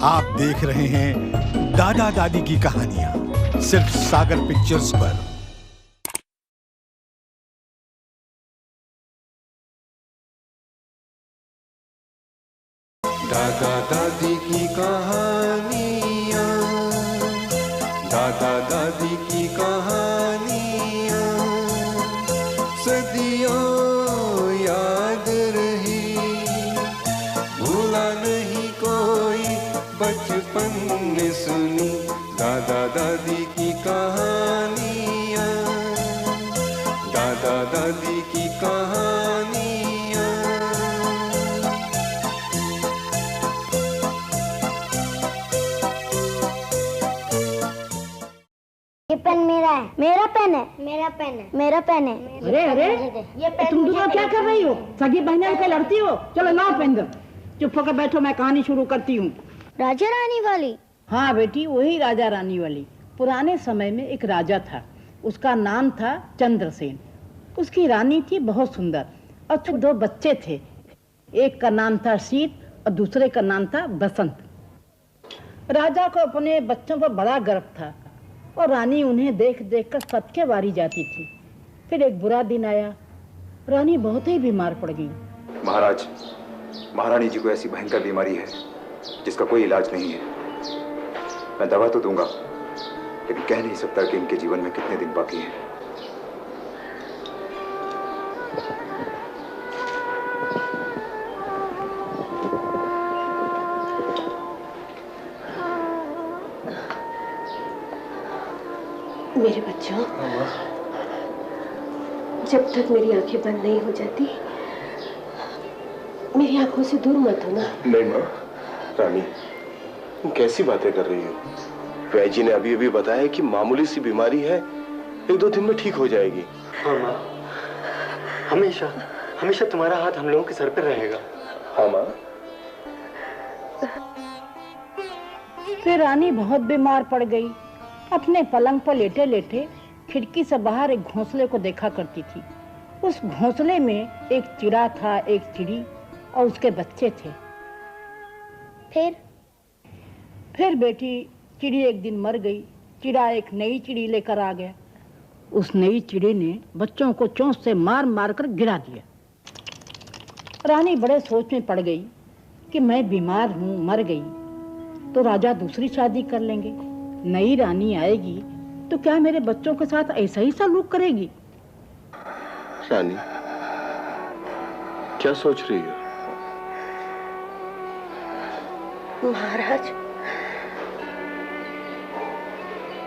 आप देख रहे हैं दादा दादी की कहानियां सिर्फ सागर पिक्चर्स पर। दादा दादी की कहानियां, दादा दादी की कहानियां सदियों याद रही, भूला नहीं कोई बचपन ने सुनी। दादा दादी की कहानियां, दादा दादी की कहानियां। ये पेन मेरा है। मेरा पेन है। मेरा पेन है। मेरा पेन है। अरे अरे, ये पेन तुम दोनों क्या कर रही हो? सगी बहनें के लड़ती हो? चलो लाओ पेन दो। चुप होकर बैठो, मैं कहानी शुरू करती हूँ। राजा रानी वाली? हाँ बेटी, वही राजा रानी वाली। पुराने समय में एक राजा था, उसका नाम था चंद्रसेन। उसकी रानी थी बहुत सुंदर और उसके 2 बच्चे थे। एक का नाम था शीत और दूसरे का नाम था बसंत। राजा को अपने बच्चों पर बड़ा गर्व था और रानी उन्हें देख देख कर सबके वारी जाती थी। फिर एक बुरा दिन आया, रानी बहुत ही बीमार पड़ गई। महाराज, महारानी जी को ऐसी भयंकर बीमारी है जिसका कोई इलाज नहीं है। मैं दवा तो दूंगा, लेकिन कह नहीं सकता कि इनके जीवन में कितने दिन बाकी हैं। मेरे बच्चों, जब तक मेरी आंखें बंद नहीं हो जाती, मेरी आंखों से दूर मत होना। नहीं माँ, रानी तुम कैसी बातें कर रही हो? वैद्य जी ने अभी अभी बताया कि मामूली सी बीमारी है, 1-2 दिन में ठीक हो जाएगी। हाँ माँ, हमेशा हमेशा तुम्हारा हाथ हम लोगों के सर पर रहेगा। हाँ माँ। फिर रानी बहुत बीमार पड़ गई। अपने पलंग पर लेटे लेटे खिड़की से बाहर एक घोंसले को देखा करती थी। उस घोंसले में एक चिड़ा था, एक चिड़ी और उसके बच्चे थे। फिर बेटी, चिड़ी एक दिन मर गई। चिड़ा एक नई चिड़ी लेकर आ गया। उस नई चिड़ी ने बच्चों को चोंच से मार मार कर गिरा दिया। रानी बड़े सोच में पड़ गई कि मैं बीमार हूँ, मर गई तो राजा दूसरी शादी कर लेंगे। नई रानी आएगी तो क्या मेरे बच्चों के साथ ऐसा ही सलूक करेगी? रानी, क्या सोच रही हो? महाराज,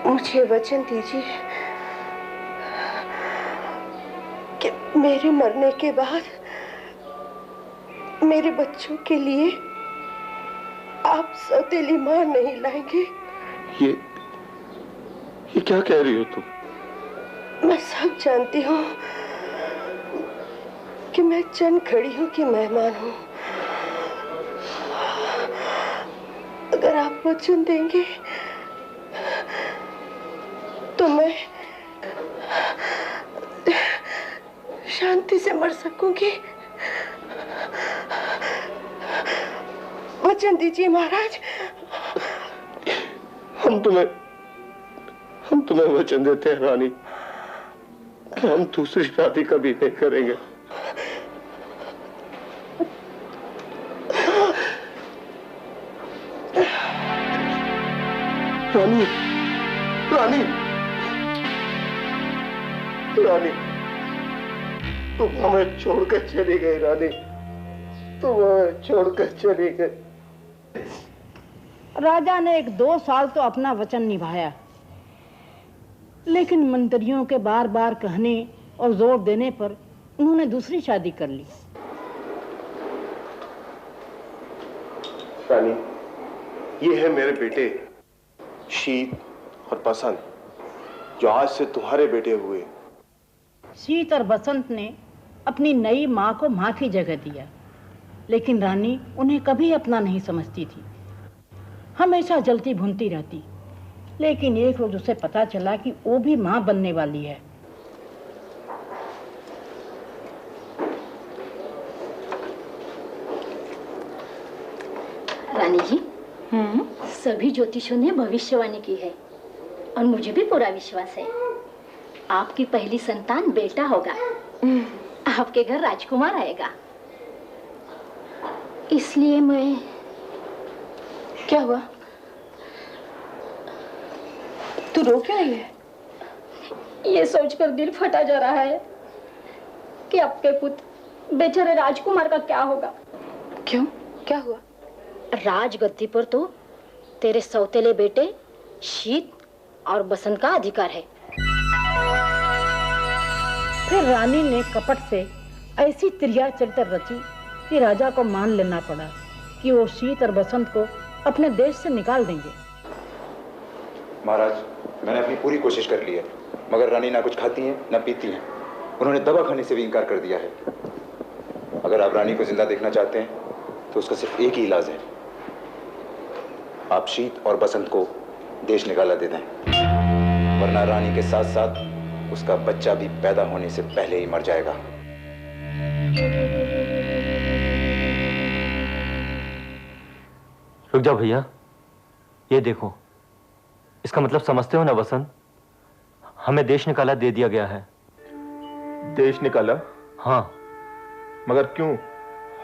मुझे वचन दीजिए कि मेरे मरने के बाद मेरे बच्चों के लिए आप सौतेली मां नहीं लाएंगे। ये क्या कह रही हो तुम? मैं सब जानती हूँ कि मैं चंद घड़ियों की मेहमान हूँ। अगर आप वचन देंगे तो मैं शांति से मर सकूंगी। वचन दीजिए महाराज। हम तुम्हें वचन देते हैं रानी कि हम दूसरी शादी कभी नहीं करेंगे। रानी, रानी, रानी, तुम हमें छोड़कर चली गई। रानी, तुम हमें छोड़कर चली गई। राजा ने 1-2 साल तो अपना वचन निभाया, लेकिन मंत्रियों के बार बार कहने और जोर देने पर उन्होंने दूसरी शादी कर ली। रानी, ये है मेरे बेटे शीत और बसंत, जो आज से तुम्हारे बेटे हुए। शीत और बसंत ने अपनी नई माँ को माँ की जगह दिया, लेकिन रानी उन्हें कभी अपना नहीं समझती थी। हमेशा जलती भुनती रहती। लेकिन एक रोज उसे पता चला कि वो भी माँ बनने वाली है। रानी जी, सभी ज्योतिषों ने भविष्यवाणी की है और मुझे भी पूरा विश्वास है। आपकी पहली संतान बेटा होगा। आपके घर राजकुमार आएगा। इसलिए मैं... क्या हुआ? तू रो क्यों रही है? ये सोचकर दिल फटा जा रहा है कि आपके पुत्र बेचारे राजकुमार का क्या होगा। क्यों? क्या हुआ? राजगद्दी पर तो तेरे सौतेले बेटे शीत और बसंत का अधिकार है। फिर रानी ने कपट से ऐसी त्रिया चरित्र रची कि राजा को मान लेना पड़ा कि वो शीत और बसंत को अपने देश से निकाल देंगे। महाराज, मैंने अपनी पूरी कोशिश कर ली है, मगर रानी ना कुछ खाती हैं ना पीती हैं। उन्होंने दवा खाने से भी इनकार कर दिया है। अगर आप रानी को जिंदा देखना चाहते हैं तो उसका सिर्फ एक ही इलाज है, आप शीत और बसंत को देश निकाला दे दें, वरना रानी के साथ साथ उसका बच्चा भी पैदा होने से पहले ही मर जाएगा। रुक जाओ भैया, ये देखो, इसका मतलब समझते हो ना बसंत? हमें देश निकाला दे दिया गया है। देश निकाला? हाँ। मगर क्यों?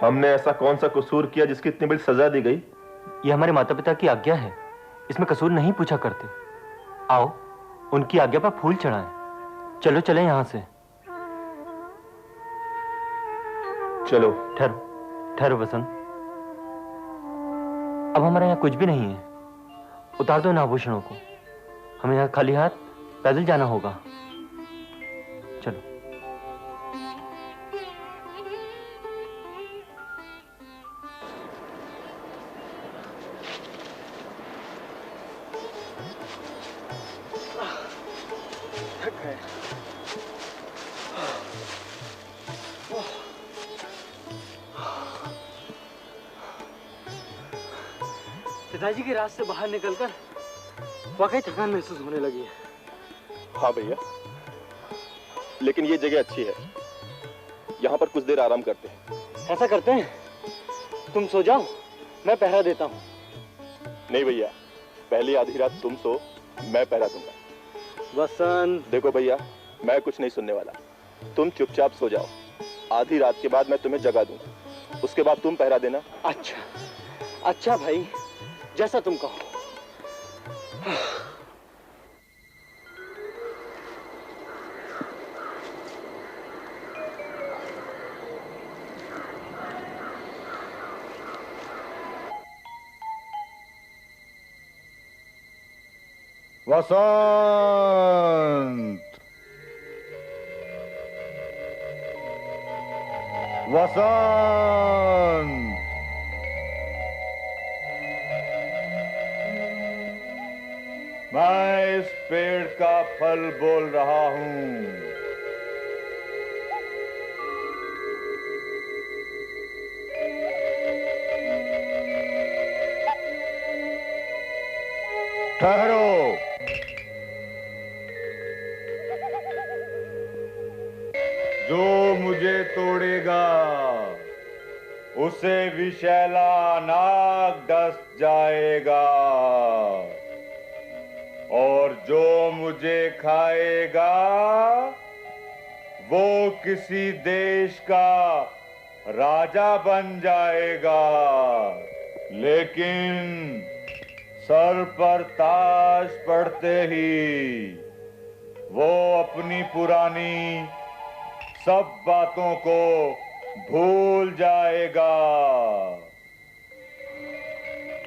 हमने ऐसा कौन सा कसूर किया जिसकी इतनी बड़ी सजा दी गई? ये हमारे माता पिता की आज्ञा है, इसमें कसूर नहीं पूछा करते। आओ, उनकी आज्ञा पर फूल चढ़ाएं। चलो चलें यहाँ से। चलो। ठहरो ठहरो बसंत, अब हमारे यहाँ कुछ भी नहीं है। उतार दो इन आभूषणों को, हमें यहाँ खाली हाथ पैदल जाना होगा। चलो। पिताजी की रात से बाहर निकलकर वाकई थकान महसूस होने लगी है। हाँ भैया, लेकिन ये जगह अच्छी है, यहाँ पर कुछ देर आराम करते हैं। ऐसा करते हैं, तुम सो जाओ, मैं पहरा देता हूँ। नहीं भैया, पहली आधी रात तुम सो, मैं पहरा दूंगा। बसंत। देखो भैया, मैं कुछ नहीं सुनने वाला, तुम चुपचाप सो जाओ। आधी रात के बाद मैं तुम्हें जगा दूंगा, उसके बाद तुम पहरा देना। अच्छा अच्छा भाई, जैसा तुम कहो। वसंत, वसंत, मैं इस पेड़ का फल बोल रहा हूं। ठहरो। जो मुझे तोड़ेगा उसे विषैला नाग डस जाएगा, और जो मुझे खाएगा वो किसी देश का राजा बन जाएगा, लेकिन सर पर ताज पड़ते ही वो अपनी पुरानी सब बातों को भूल जाएगा।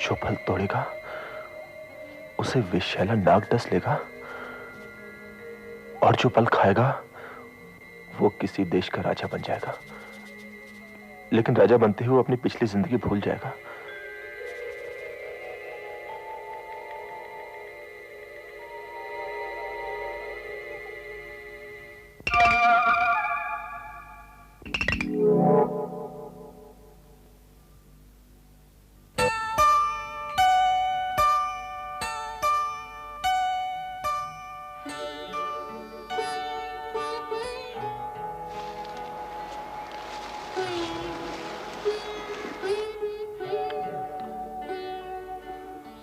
जो फल तोड़ेगा उसे विषैला नाग डस लेगा, और जो फल खाएगा वो किसी देश का राजा बन जाएगा, लेकिन राजा बनते हुए अपनी पिछली जिंदगी भूल जाएगा।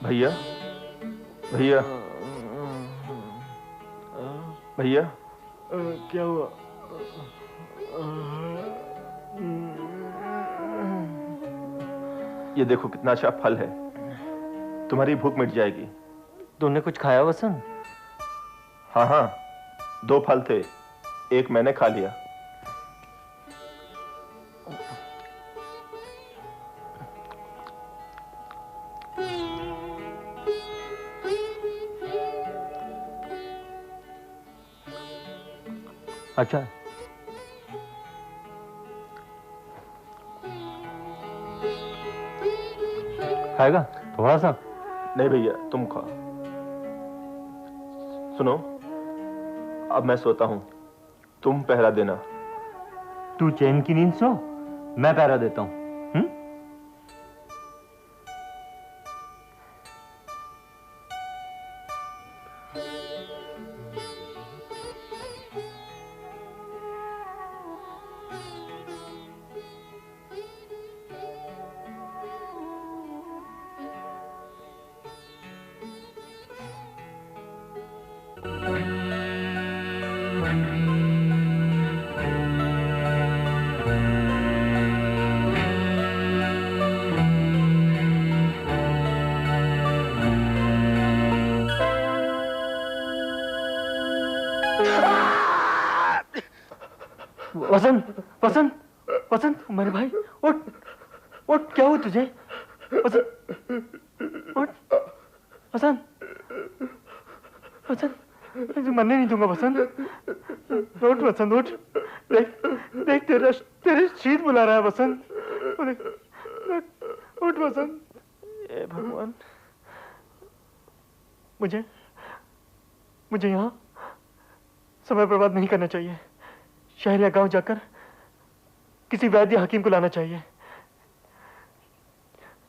भैया भैया भैया क्या हुआ? ये देखो कितना अच्छा फल है, तुम्हारी भूख मिट जाएगी। तूने कुछ खाया वसंत? हाँ हाँ, 2 फल थे, एक मैंने खा लिया। अच्छा, खाएगा थोड़ा सा? नहीं भैया, तुम खाओ। सुनो, अब मैं सोता हूं, तुम पहरा देना। तू चैन की नींद सो, मैं पहरा देता हूं। वसंत, वसंत, वसंत, मेरे भाई, उठ, उठ, क्या हुआ तुझे? वसंत, उठ, वसंत, वसंत, तुझे मरने नहीं दूंगा वसंत। उठ वसंत, उठ, देख, देख तेरे शीत बुला रहा है वसंत। उठ वसंत। ए भगवान, मुझे यहाँ समय बर्बाद नहीं करना चाहिए। शहर या गांव जाकर किसी वैद्य हकीम को लाना चाहिए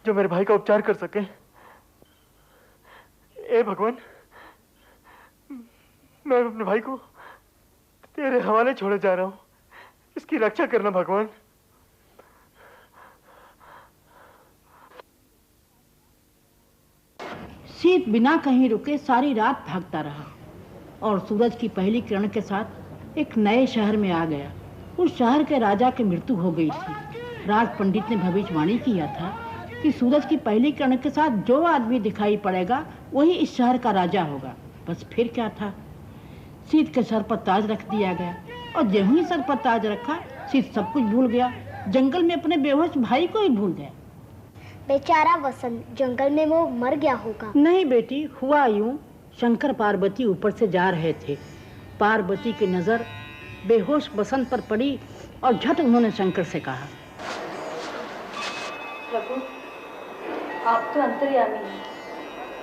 जो मेरे भाई का उपचार कर सके। ए भगवान, मैं अपने भाई को तेरे हवाले छोड़े जा रहा हूं, इसकी रक्षा करना भगवान। शीत बिना कहीं रुके सारी रात भागता रहा और सूरज की पहली किरण के साथ एक नए शहर में आ गया। उस शहर के राजा की मृत्यु हो गई थी। राज पंडित ने भविष्यवाणी किया था कि सूरज की पहली किरण के साथ जो आदमी दिखाई पड़ेगा वही इस शहर का राजा होगा। बस फिर क्या था, शीत के सर पर ताज रख दिया गया और जब ही सर पर ताज रखा, शीत सब कुछ भूल गया। जंगल में अपने बेहोश भाई को ही भूल गया। बेचारा वसंत, जंगल में वो मर गया होगा। नहीं बेटी, हुआ यूं, शंकर पार्वती ऊपर से जा रहे थे। पार्वती की नजर बेहोश बसंत पर पड़ी और झट उन्होंने शंकर से कहा, प्रभु, आप तो अंतर्यामी हैं,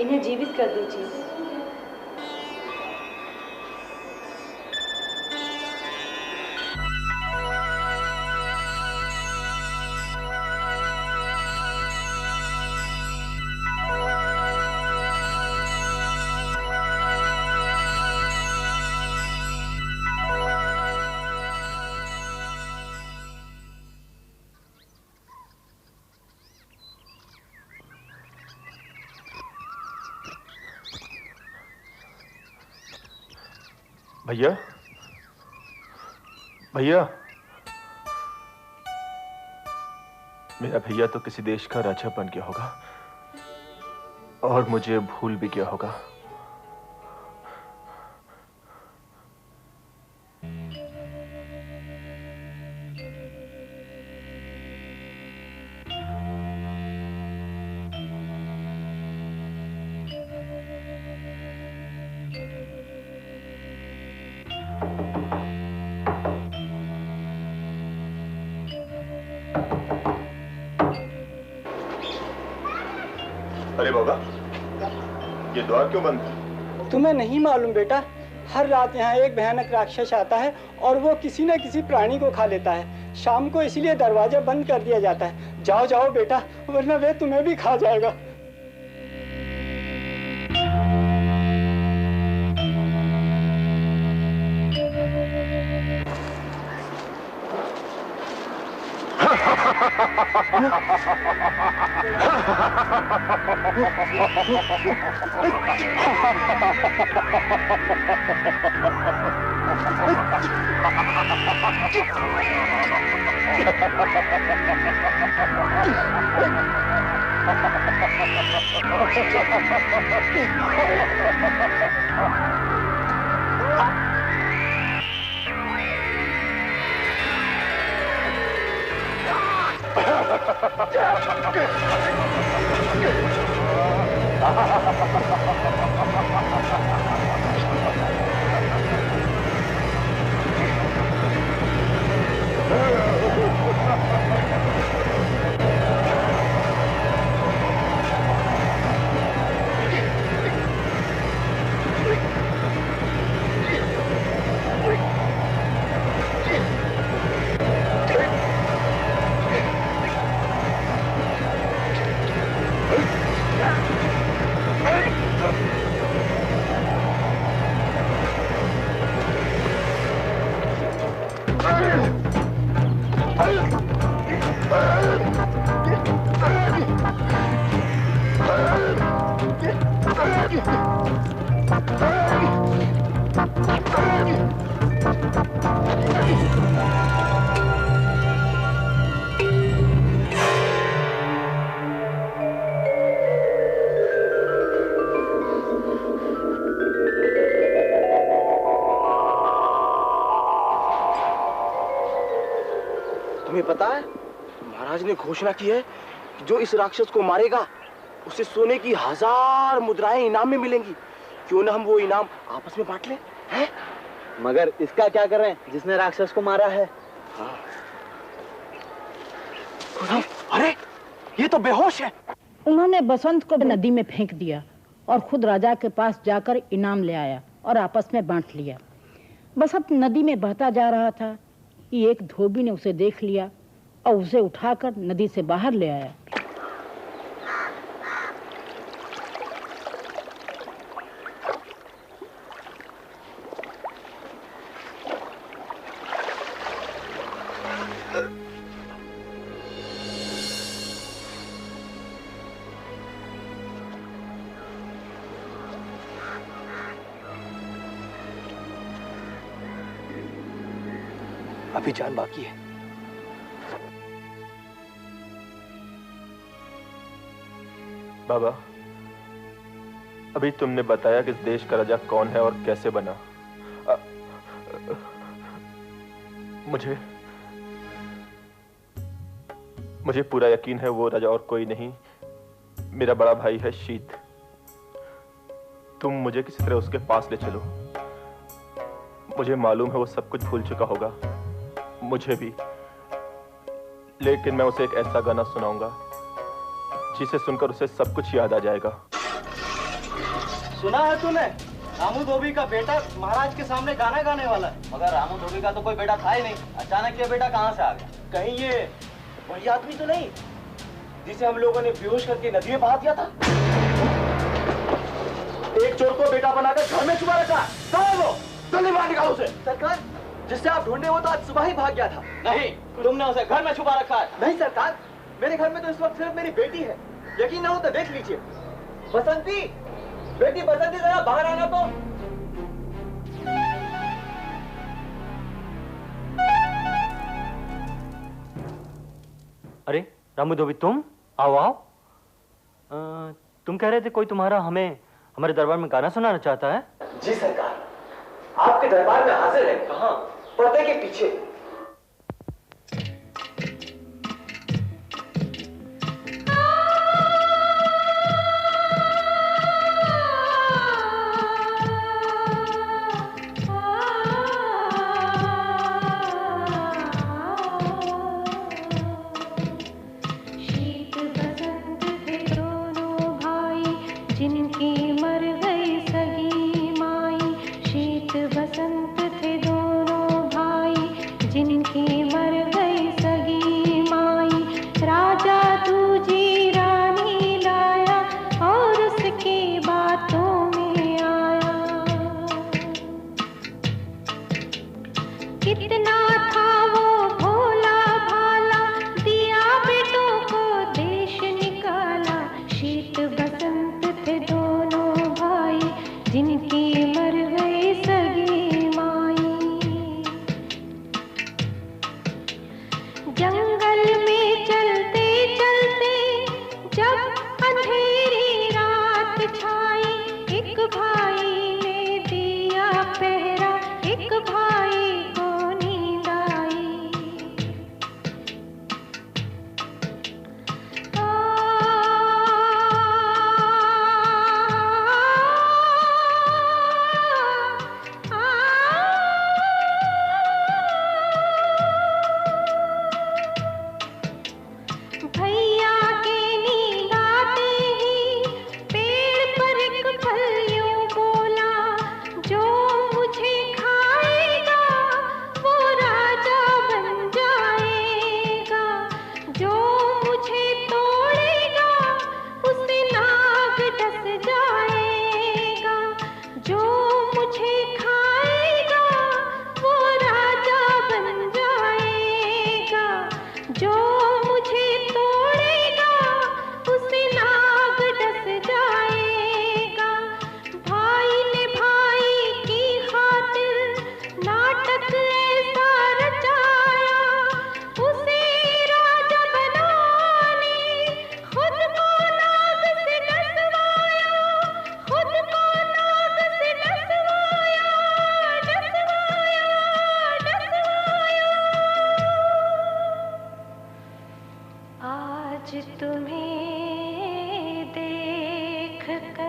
इन्हें जीवित कर दीजिए। भैया, भैया, मेरा भैया तो किसी देश का राजा बन गया होगा और मुझे भूल भी गया होगा। अरे बाबा, ये द्वार क्यों बंद है? तुम्हें नहीं मालूम बेटा, हर रात यहाँ एक भयानक राक्षस आता है और वो किसी न किसी प्राणी को खा लेता है। शाम को इसलिए दरवाजा बंद कर दिया जाता है। जाओ जाओ बेटा, वरना वे तुम्हें भी खा जाएगा। तुम्हें पता है महाराज ने घोषणा की है कि जो इस राक्षस को मारेगा उसे सोने की 1000 मुद्राएं इनाम में मिलेंगी। क्यों ना हम वो इनाम आपस में बांट लें? हैं? मगर इसका क्या करें जिसने राक्षस को मारा है? हाँ। अरे ये तो बेहोश है। उन्होंने बसंत को नदी में फेंक दिया और खुद राजा के पास जाकर इनाम ले आया और आपस में बांट लिया। बसंत नदी में बहता जा रहा था कि एक धोबी ने उसे देख लिया और उसे उठाकर नदी से बाहर ले आया। अभी जान बाकी है। बाबा, अभी तुमने बताया कि इस देश का राजा कौन है और कैसे बना। मुझे पूरा यकीन है वो राजा और कोई नहीं, मेरा बड़ा भाई है शीत। तुम मुझे किसी तरह उसके पास ले चलो। मुझे मालूम है वो सब कुछ भूल चुका होगा, मुझे भी, लेकिन मैं उसे एक ऐसा गाना सुनाऊंगा जिसे सुनकर उसे सब कुछ याद आ जाएगा। सुना है तूने? रामू धोबी का बेटा महाराज के सामने गाना गाने वाला है। मगर रामू धोबी का तो कोई बेटा था ही नहीं, अचानक ये बेटा कहाँ से आ गया? कहीं ये वही आदमी तो नहीं जिसे हम लोगों ने बेहोश करके नदी में बहा दिया था? एक चोर को बेटा बनाकर घर में छुपा रखा। कहाँ है वो? जल्दी बाहर निकालो उसे। सरकार, जिससे आप ढूंढे वो तो आज सुबह ही भाग गया था। नहीं, तुमने उसे घर में छुपा रखा है। नहीं सरकार, मेरे घर में तो इस वक्त सिर्फ मेरी बेटी है। यकीन ना हो तो देख लीजिए। बसंती, बेटी बसंती जरा बाहर आना तो। अरे रामू धोबी, तुम आओ आओ। तुम कह रहे थे कोई तुम्हारा हमारे दरबार में गाना सुनाना चाहता है? जी सरकार, आपके दरबार में हाजिर है। कहाँ? पर्दे के पीछे। जंगल में चलते चलते जब अंधेरी रात छाई, एक भाई ने दिया पहरा, एक भाई को नींद आई। भैया के नींद आते ही पेड़ पर एक फल यूं बोला, जो मुझे खाएगा वो राजा बन जाएगा, जो मुझे तोड़ेगा उसे नाग डस जाएगा, जो मुझे खाएगा वो राजा बन जाएगा, जो मुझे तोड़ेगा उसे नाग डस जाएगा। भाई ने भाई की खातिर नाटक ऐसा रचाया, उसे राजा बनाने खुद को नाग से डसवाया, खुद को नाग से डसवाया, डसवाया, डसवाया। आज तुम्हें देख कर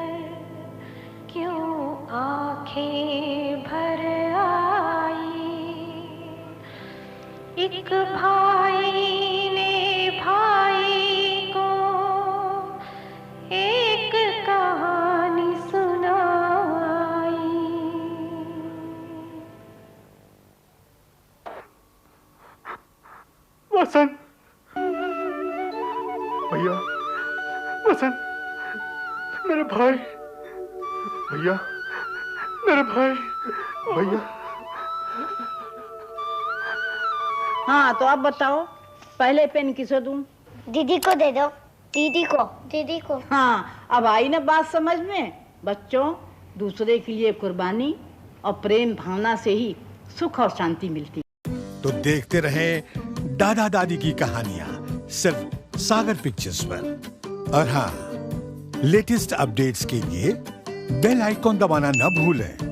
क्यों आंखें भर आई, एक भाई ने भाई को एक कहानी सुनाई। वसंत, भैया, वसंत, मेरे भाई, भैया, मेरे भाई, भैया। हाँ तो अब बताओ, पहले पेन किसको दूं? दीदी को दे दो। दीदी को। दीदी को। हाँ अब आई ना बात समझ में। बच्चों, दूसरे के लिए कुर्बानी और प्रेम भावना से ही सुख और शांति मिलती। तो देखते रहें दादा दादी की कहानियां सिर्फ सागर पिक्चर्स पर। और हाँ, लेटेस्ट अपडेट्स के लिए बेल आइकॉन दबाना न भूलें।